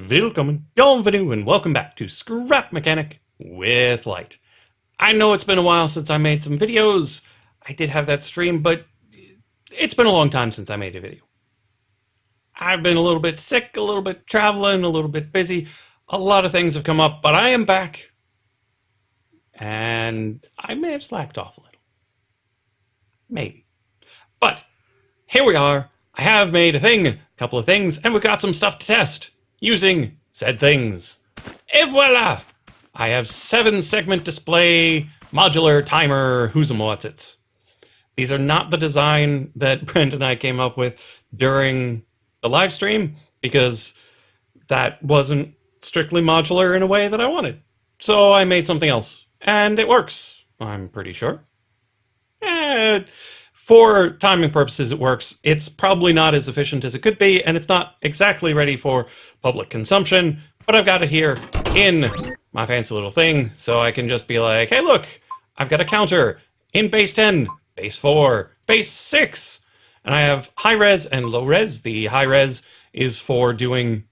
Willkommen, bienvenue, and welcome back to Scrap Mechanic with Lyte. I know it's been a while since I made some videos. I did have that stream, but it's been a long time since I made a video. I've been a little bit sick, a little bit traveling, a little bit busy. A lot of things have come up, but I am back. And I may have slacked off a little. Maybe. But here we are. I have made a couple of things, and we've got some stuff to test using said things. Et voila! I have 7-segment display, modular timer, who's and what's it's. These are not the design that Brent and I came up with during the live stream, because that wasn't strictly modular in a way that I wanted. So I made something else, and it works, I'm pretty sure. For timing purposes, it works. It's probably not as efficient as it could be, and it's not exactly ready for public consumption, but I've got it here in my fancy little thing, so I can just be like, hey, look, I've got a counter in base 10, base 4, base 6, and I have high res and low res. The high res is for doing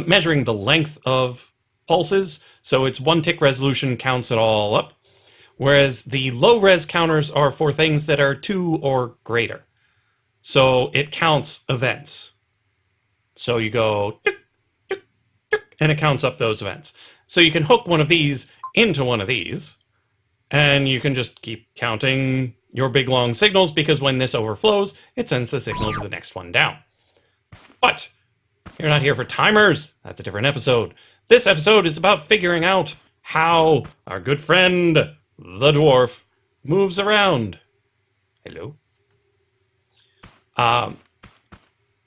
measuring the length of pulses, so it's 1 tick resolution, counts it all up. Whereas the low-res counters are for things that are 2 or greater. So it counts events. So you go, tick, tick, tick, and it counts up those events. So you can hook one of these into one of these, and you can just keep counting your big long signals, because when this overflows, it sends the signal to the next one down. But you're not here for timers. That's a different episode. This episode is about figuring out how our good friend the Dwarf moves around. Hello.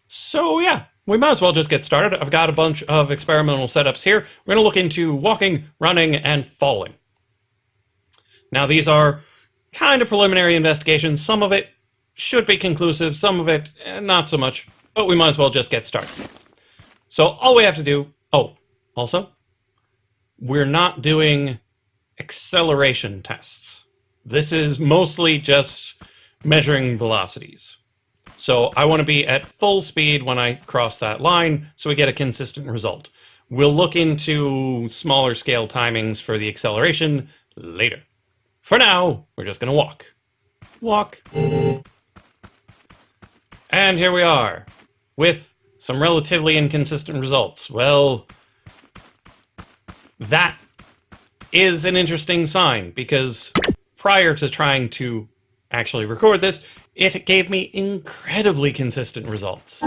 So yeah, we might as well just get started. I've got a bunch of experimental setups here. We're going to look into walking, running, and falling. Now these are kind of preliminary investigations. Some of it should be conclusive, some of it not so much, but we might as well just get started. So all we have to do, also, we're not doing acceleration tests. This is mostly just measuring velocities. So I want to be at full speed when I cross that line, so we get a consistent result. We'll look into smaller scale timings for the acceleration later. For now, we're just going to walk. Walk. And here we are, with some relatively inconsistent results. Well, that is an interesting sign, because prior to trying to actually record this, it gave me incredibly consistent results.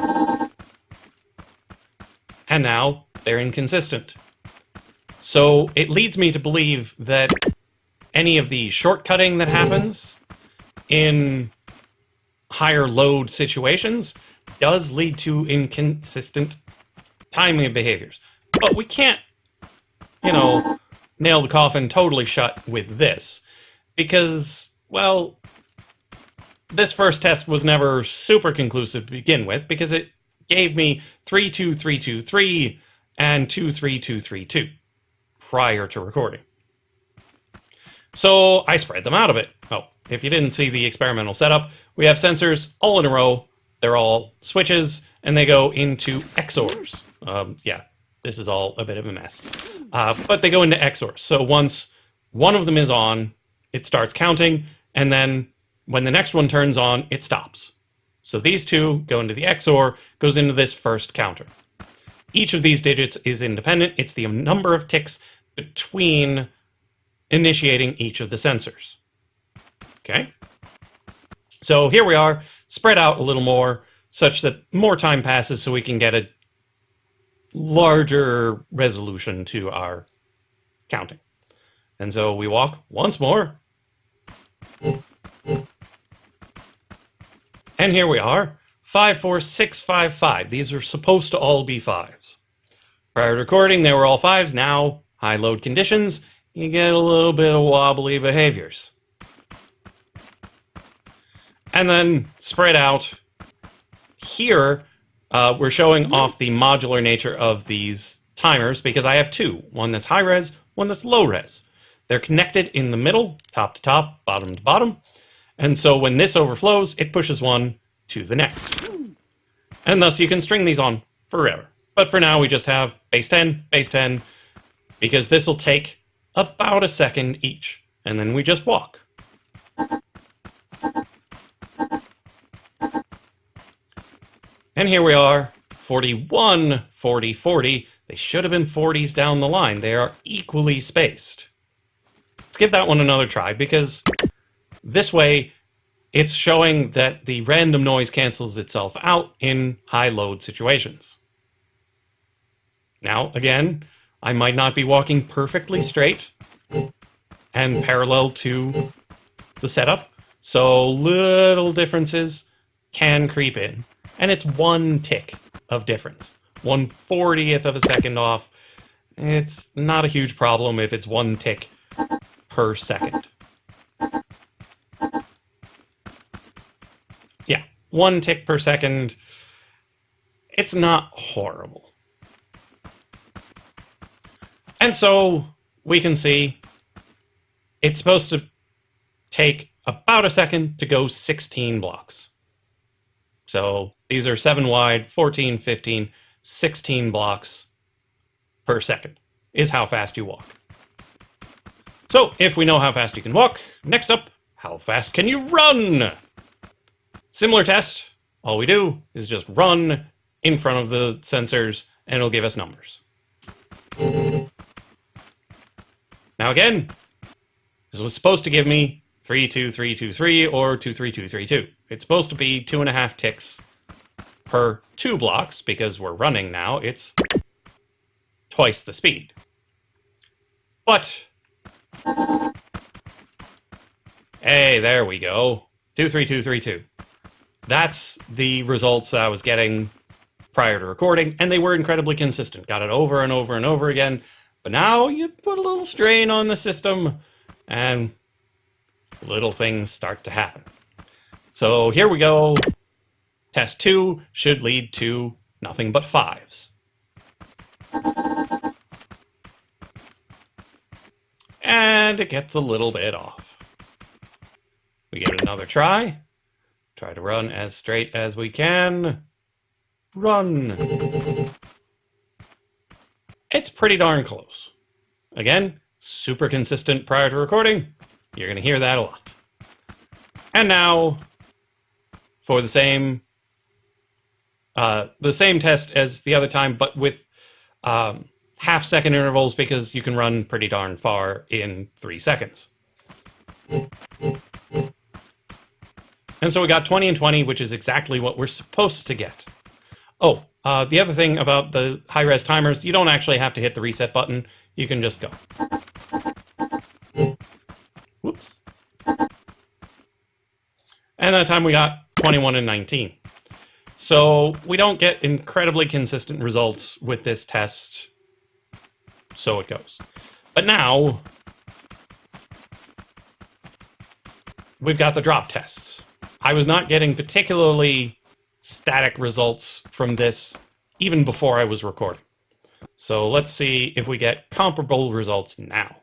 And now they're inconsistent. So it leads me to believe that any of the shortcutting that happens in higher load situations does lead to inconsistent timing behaviors. But we can't, nail the coffin totally shut with this, because, well, this first test was never super conclusive to begin with, because it gave me 32323 and 23232 prior to recording. So I spread them out a bit. Oh, if you didn't see the experimental setup, we have sensors all in a row. They're all switches, and they go into XORs. Yeah. This is all a bit of a mess. But they go into XORs. So once one of them is on, it starts counting, and then when the next one turns on, it stops. So these two go into the XOR, goes into this first counter. Each of these digits is independent. It's the number of ticks between initiating each of the sensors. Okay? So here we are, spread out a little more, such that more time passes so we can get a larger resolution to our counting. And so we walk once more. And here we are, 5, 4, 6, 5, 5. These are supposed to all be 5s. Prior to recording, they were all 5s. Now, high load conditions, you get a little bit of wobbly behaviors. And then spread out here. We're showing off the modular nature of these timers, because I have 2. One that's high res, one that's low res. They're connected in the middle, top to top, bottom to bottom. And so when this overflows, it pushes one to the next. And thus you can string these on forever. But for now, we just have base 10, base 10, because this will take about a second each, and then we just walk. And here we are, 41, 40, 40. They should have been 40s down the line. They are equally spaced. Let's give that one another try, because this way it's showing that the random noise cancels itself out in high load situations. Now, again, I might not be walking perfectly straight and parallel to the setup, so little differences can creep in. And it's one tick of difference. 1/40th of a second off. It's not a huge problem if it's one tick per second. Yeah, one tick per second. It's not horrible. And so we can see it's supposed to take about a second to go 16 blocks. So these are 7 wide, 14, 15, 16 blocks per second is how fast you walk. So if we know how fast you can walk, next up, how fast can you run? Similar test. All we do is just run in front of the sensors and it'll give us numbers. Now again, this was supposed to give me 32323 or 23232. It's supposed to be 2.5 ticks per 2 blocks, because we're running now. It's twice the speed. But, hey, there we go. 23232. That's the results that I was getting prior to recording, and they were incredibly consistent. Got it over and over and over again. But now you put a little strain on the system, and little things start to happen. So here we go. Test 2 should lead to nothing but 5s. And it gets a little bit off. We get another try. Try to run as straight as we can. Run. It's pretty darn close. Again, super consistent prior to recording. You're going to hear that a lot. And now, for the same test as the other time, but with half-second intervals, because you can run pretty darn far in 3 seconds. And so we got 20 and 20, which is exactly what we're supposed to get. Oh, the other thing about the high-res timers, you don't actually have to hit the reset button. You can just go. Whoops. And that time we got 21 and 19. So we don't get incredibly consistent results with this test. So it goes. But now we've got the drop tests. I was not getting particularly static results from this even before I was recording. So let's see if we get comparable results now.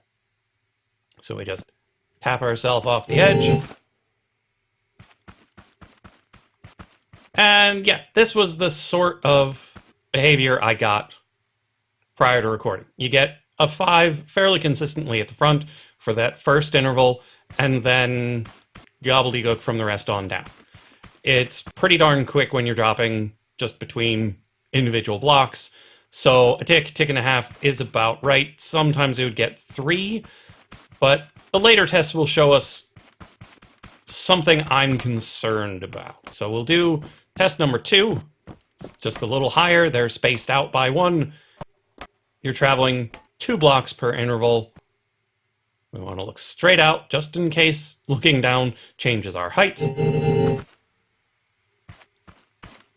So we just tap ourselves off the edge. And yeah, this was the sort of behavior I got prior to recording. You get a 5 fairly consistently at the front for that first interval, and then gobbledygook from the rest on down. It's pretty darn quick when you're dropping just between individual blocks. So a tick, tick and a half is about right. Sometimes it would get 3, but the later tests will show us something I'm concerned about. So we'll do test number 2, just a little higher. They're spaced out by 1. You're traveling 2 blocks per interval. We want to look straight out, just in case looking down changes our height.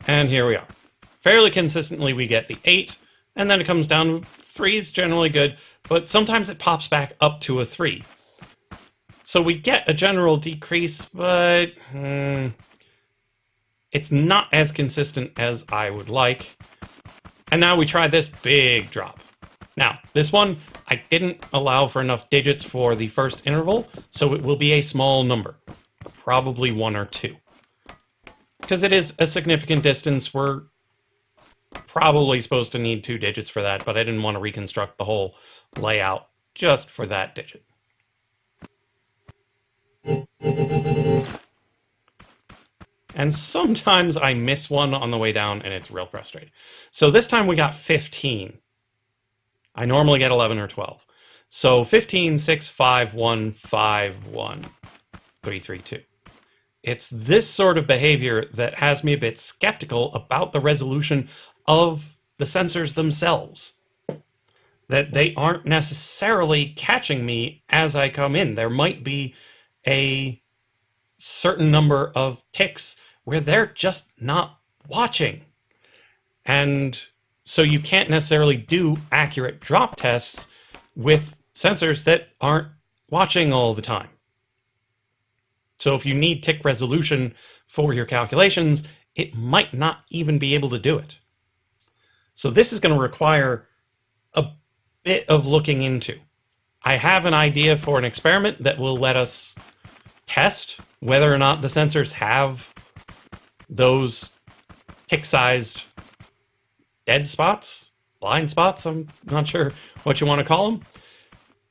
And here we are. Fairly consistently, we get the 8, and then it comes down. 3 is generally good, but sometimes it pops back up to a 3. So we get a general decrease, but it's not as consistent as I would like. And now we try this big drop. Now, this one, I didn't allow for enough digits for the first interval, so it will be a small number, probably 1 or 2. Because it is a significant distance, we're probably supposed to need 2 digits for that, but I didn't want to reconstruct the whole layout just for that digit. And sometimes I miss one on the way down, and it's real frustrating. So this time we got 15. I normally get 11 or 12. So 15, 6, 5, 1, 5, 1, 3, 3, 2. It's this sort of behavior that has me a bit skeptical about the resolution of the sensors themselves. That they aren't necessarily catching me as I come in. There might be a certain number of ticks where they're just not watching. And so you can't necessarily do accurate drop tests with sensors that aren't watching all the time. So if you need tick resolution for your calculations, it might not even be able to do it. So this is going to require a bit of looking into. I have an idea for an experiment that will let us test whether or not the sensors have those tick-sized dead spots, blind spots, I'm not sure what you want to call them.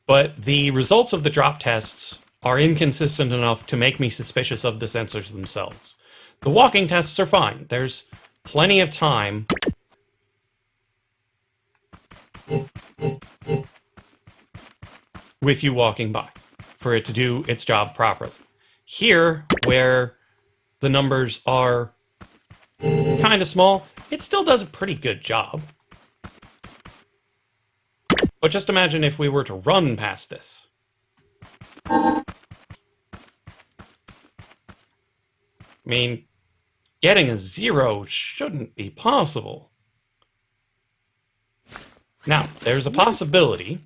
But the results of the drop tests are inconsistent enough to make me suspicious of the sensors themselves. The walking tests are fine. There's plenty of time with you walking by for it to do its job properly. Here, where the numbers are kind of small, it still does a pretty good job. But just imagine if we were to run past this. I mean, getting a 0 shouldn't be possible. Now, there's a possibility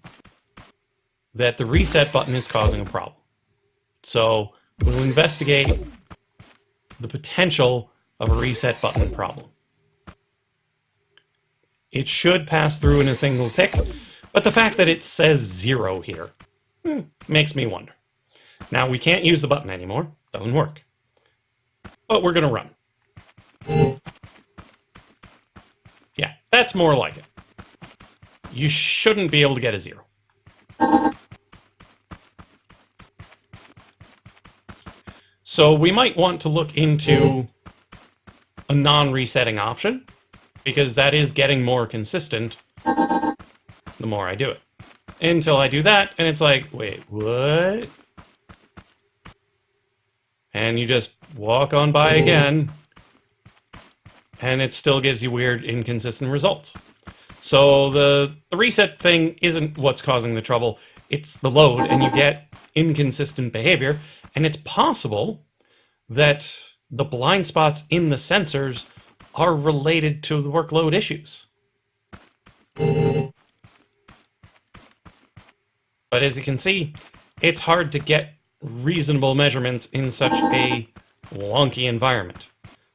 that the reset button is causing a problem. So we'll investigate the potential of a reset button problem. It should pass through in a single tick, but the fact that it says 0 here makes me wonder. Now, we can't use the button anymore. Doesn't work. But we're going to run. Yeah, that's more like it. You shouldn't be able to get a 0. So we might want to look into a non-resetting option, because that is getting more consistent the more I do it. Until I do that, and it's like, wait, what? And you just walk on by again, and it still gives you weird, inconsistent results. So the reset thing isn't what's causing the trouble, it's the load, and you get inconsistent behavior, and it's possible that the blind spots in the sensors are related to the workload issues. But as you can see, it's hard to get reasonable measurements in such a wonky environment.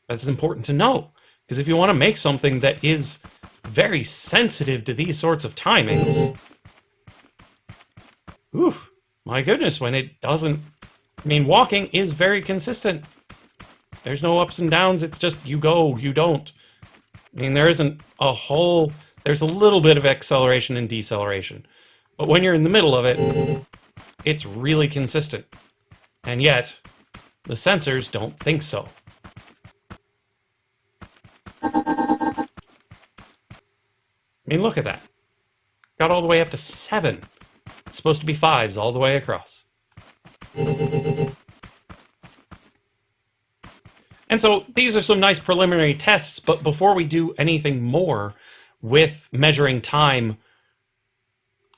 That's important to know, because if you want to make something that is very sensitive to these sorts of timings, oof, my goodness, when it doesn't... I mean, walking is very consistent. There's no ups and downs, it's just you go, you don't. I mean, there isn't a whole... There's a little bit of acceleration and deceleration. But when you're in the middle of it, it's really consistent. And yet, the sensors don't think so. I mean, look at that. Got all the way up to 7. It's supposed to be 5s all the way across. And so these are some nice preliminary tests, but before we do anything more with measuring time,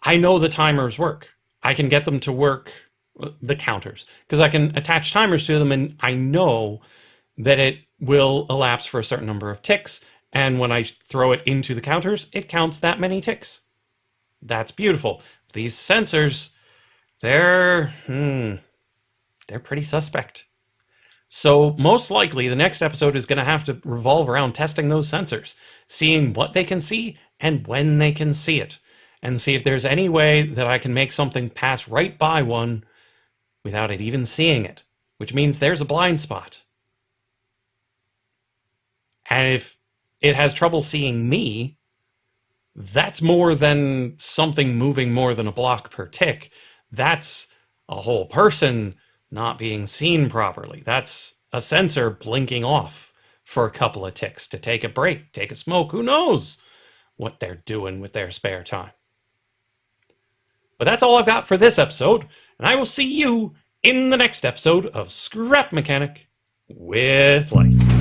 I know the timers work. I can get them to work, the counters, because I can attach timers to them, and I know that it will elapse for a certain number of ticks, and when I throw it into the counters, it counts that many ticks. That's beautiful. These sensors, they're pretty suspect. So most likely the next episode is going to have to revolve around testing those sensors, seeing what they can see and when they can see it, and see if there's any way that I can make something pass right by one without it even seeing it, which means there's a blind spot. And if it has trouble seeing me, that's more than something moving more than a block per tick. That's a whole person not being seen properly. That's a sensor blinking off for a couple of ticks to take a break, take a smoke. Who knows what they're doing with their spare time? But that's all I've got for this episode, and I will see you in the next episode of Scrap Mechanic with Lyte.